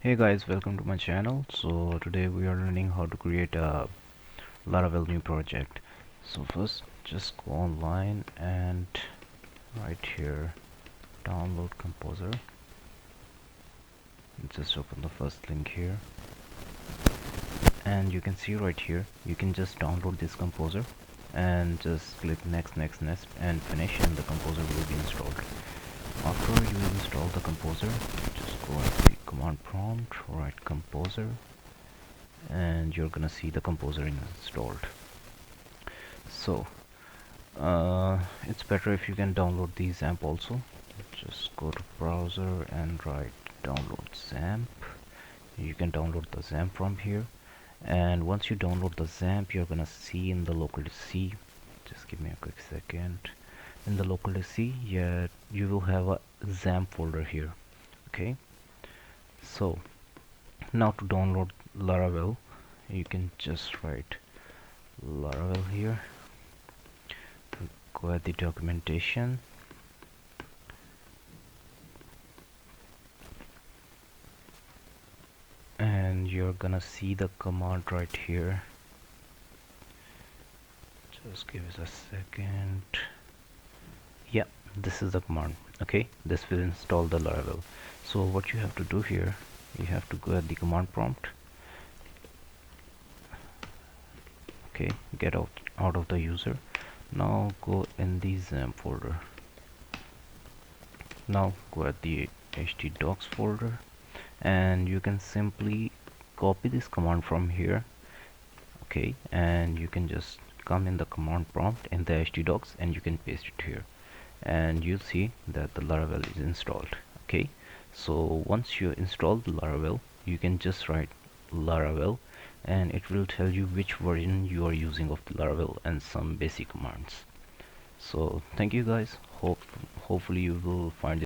Hey guys, welcome to my channel. So today we are learning how to create a Laravel new project. So first just go online and right here download Composer. Just open the first link here and you can see right here you can just download this Composer and just click next and finish, and the Composer will be installed. After you install the Composer, just go at the command prompt, write Composer, and you're gonna see the Composer installed. So it's better if you can download the Xampp also. Just go to browser and write download Xampp. You can download the Xampp from here, and once you download the Xampp, you're gonna see in the local C, just give me a quick second. In the local C, yeah, you will have a Xampp folder here. Okay, so now to download Laravel, you can just write Laravel here, go at the documentation, and you're gonna see the command right here. Just give us a second. Yeah, this is the command. Okay, this will install the Laravel. So what you have to do here, you have to go at the command prompt. Okay, get out of the user. Now go in the Xampp folder. Now go at the htdocs folder, and you can simply copy this command from here. Okay, and you can just come in the command prompt in the htdocs and you can paste it here, and you'll see that the Laravel is installed. Okay, so once you install the Laravel, you can just write Laravel and it will tell you which version you are using of the Laravel and some basic commands. So thank you guys, hopefully you will find